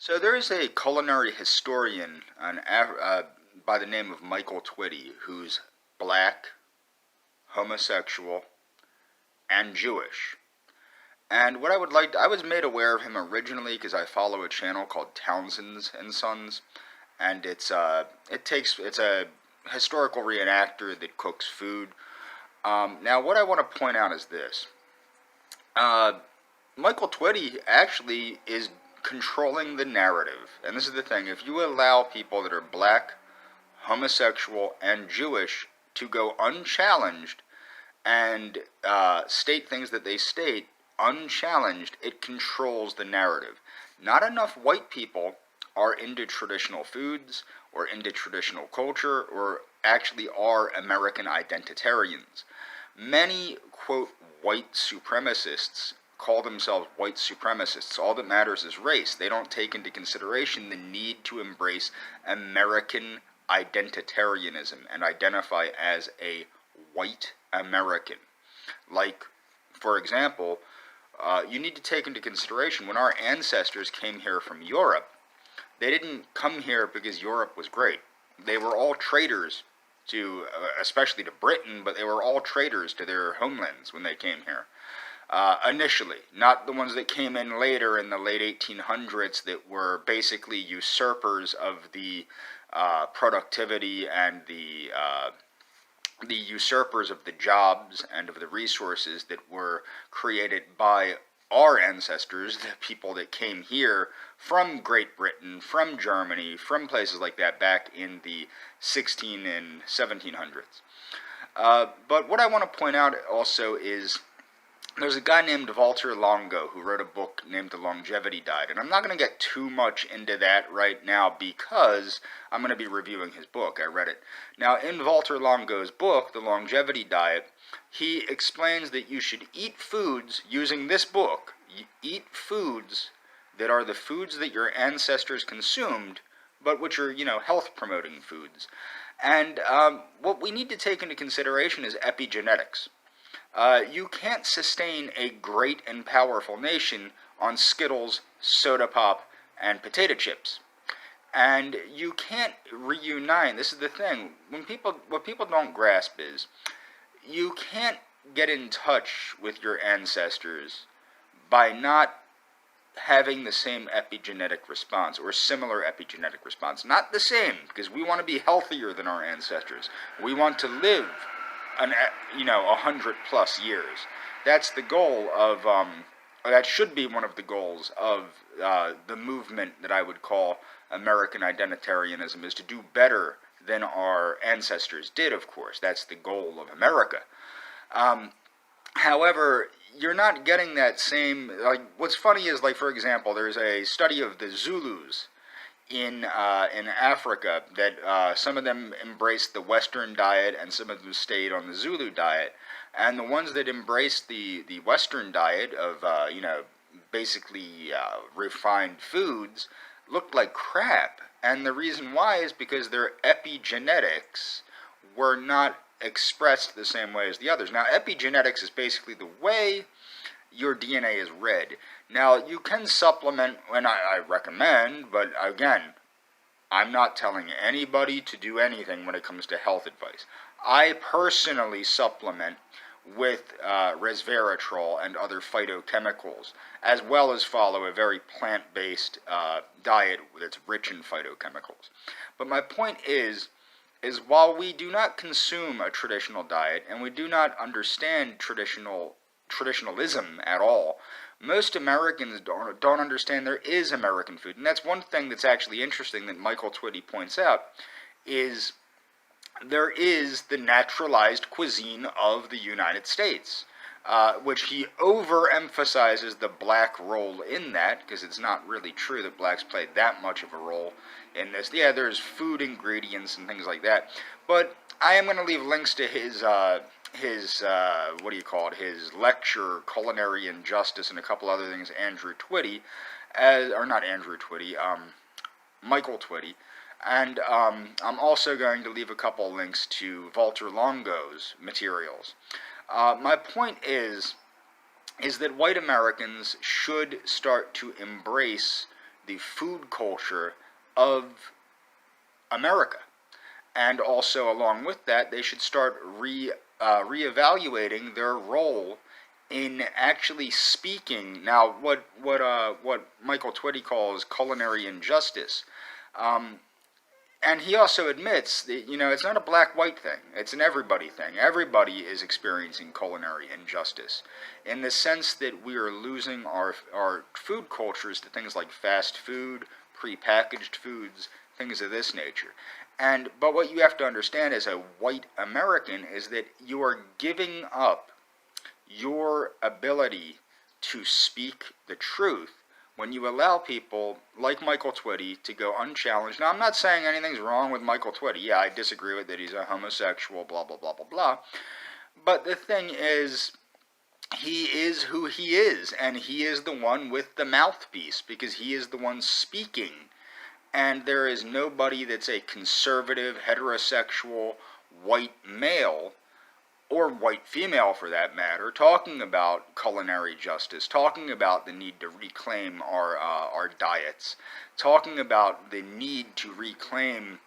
So there is a culinary historian by the name of Michael Twitty who's black, homosexual, and Jewish. And what I would like, I was made aware of him originally because I follow a channel called Townsend's and Sons, and it's a historical reenactor that cooks food. Now, what I want to point out is this: Michael Twitty actually is controlling the narrative, and this is the thing: if you allow people that are black, homosexual, and Jewish to go unchallenged and state things that they state unchallenged, it controls the narrative. Not enough white people are into traditional foods or into traditional culture or actually are American identitarians. Many, quote, white supremacists call themselves white supremacists. All that matters is race. They don't take into consideration the need to embrace American identitarianism and identify as a white American. Like, for example, you need to take into consideration when our ancestors came here from Europe, they didn't come here because Europe was great. They were all traders to, especially to Britain, but they were all traders to their homelands when they came here. Initially, not the ones that came in later in the late 1800s that were basically usurpers of the productivity and the usurpers of the jobs and of the resources that were created by our ancestors, the people that came here from Great Britain, from Germany, from places like that back in the 16 and 1700s. But what I want to point out also is there's a guy named Valter Longo who wrote a book named The Longevity Diet, and I'm not going to get too much into that right now because I'm going to be reviewing his book. I read it. Now, in Valter Longo's book, The Longevity Diet, he explains that you should eat foods using this book. Eat foods that are the foods that your ancestors consumed, but which are, health-promoting foods. And what we need to take into consideration is epigenetics. You can't sustain a great and powerful nation on Skittles, soda pop, and potato chips. And you can't reunite. This is the thing. What people don't grasp is you can't get in touch with your ancestors by not having the same epigenetic response or similar epigenetic response. Not the same, because we want to be healthier than our ancestors. We want to live 100+ years. That's the goal of, that should be one of the goals of the movement that I would call American identitarianism, is to do better than our ancestors did, of course. That's the goal of America. However, you're not getting that same, what's funny is, for example, there's a study of the Zulus in Africa that some of them embraced the Western diet and some of them stayed on the Zulu diet. And the ones that embraced the Western diet of, basically refined foods looked like crap. And the reason why is because their epigenetics were not expressed the same way as the others. Now, epigenetics is basically the way your DNA is read. Now, you can supplement, and I recommend, but again, I'm not telling anybody to do anything when it comes to health advice. I personally supplement with resveratrol and other phytochemicals, as well as follow a very plant-based diet that's rich in phytochemicals. But my point is while we do not consume a traditional diet, and we do not understand traditionalism at all, most Americans don't understand there is American food. And that's one thing that's actually interesting that Michael Twitty points out, is there is the naturalized cuisine of the United States, which he overemphasizes the black role in that, because it's not really true that blacks played that much of a role in this. Yeah, there's food ingredients and things like that, but I am going to leave links to his lecture, Culinary Injustice, and a couple other things, Michael Twitty. And I'm also going to leave a couple links to Valter Longo's materials. My point is that white Americans should start to embrace the food culture of America. And also, along with that, they should start reevaluating their role in actually speaking. Now, what Michael Twitty calls culinary injustice. And he also admits that, it's not a black-white thing. It's an everybody thing. Everybody is experiencing culinary injustice in the sense that we are losing our food cultures to things like fast food, prepackaged foods, things of this nature. But what you have to understand as a white American is that you are giving up your ability to speak the truth when you allow people like Michael Twitty to go unchallenged. Now, I'm not saying anything's wrong with Michael Twitty. Yeah, I disagree with that he's a homosexual, blah, blah, blah, blah, blah. But the thing is, he is who he is, and he is the one with the mouthpiece, because he is the one speaking. And there is nobody that's a conservative, heterosexual, white male, or white female for that matter, talking about culinary justice, talking about the need to reclaim our diets, talking about the need to reclaim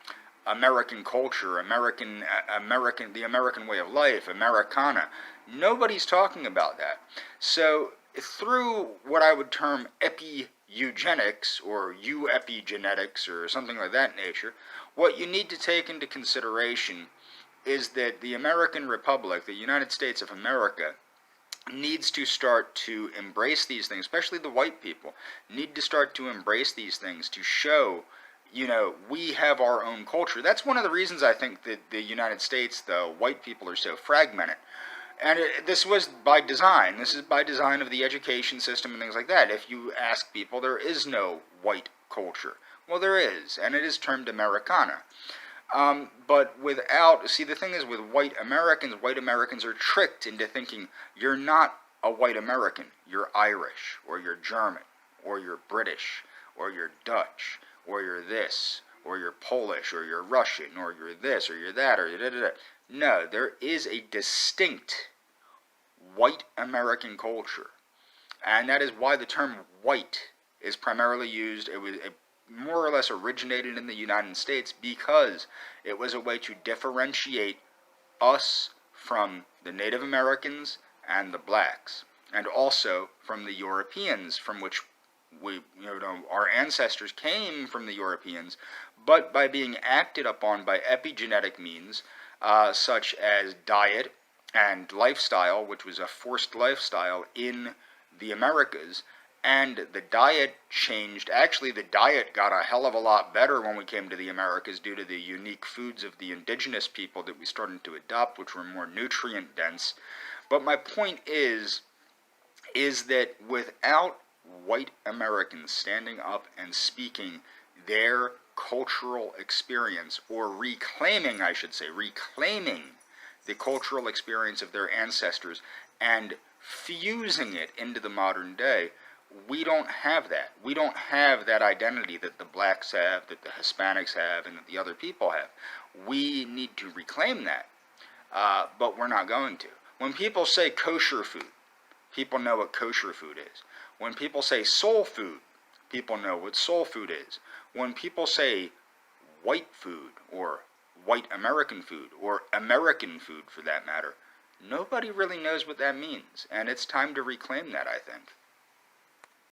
American culture, the American way of life, Americana. Nobody's talking about that. So through what I would term epi-eugenics or epigenetics or something like that nature, what you need to take into consideration is that the American Republic, the United States of America, needs to start to embrace these things, especially the white people, need to start to embrace these things to show, we have our own culture. That's one of the reasons I think that the United States, the white people, are so fragmented. And this was by design. This is by design of the education system and things like that. If you ask people, there is no white culture. Well, there is, and it is termed Americana. But the thing is with white Americans are tricked into thinking you're not a white American, you're Irish, or you're German, or you're British, or you're Dutch, or you're this, or you're Polish, or you're Russian, or you're this, or you're that, or you're da-da-da. No, there is a distinct white American culture, and that is why the term white is primarily used. It more or less originated in the United States because it was a way to differentiate us from the Native Americans and the blacks, and also from the Europeans, from which our ancestors came from the Europeans, but by being acted upon by epigenetic means, such as diet and lifestyle, which was a forced lifestyle in the Americas. And the diet changed. Actually, the diet got a hell of a lot better when we came to the Americas due to the unique foods of the indigenous people that we started to adopt, which were more nutrient dense. But my point is that without white Americans standing up and speaking their cultural experience, or reclaiming the cultural experience of their ancestors and fusing it into the modern day, we don't have that. We don't have that identity that the blacks have, that the Hispanics have, and that the other people have. We need to reclaim that, but we're not going to. When people say kosher food, people know what kosher food is. When people say soul food, people know what soul food is. When people say white food, or white American food, or American food for that matter, nobody really knows what that means, and it's time to reclaim that, I think.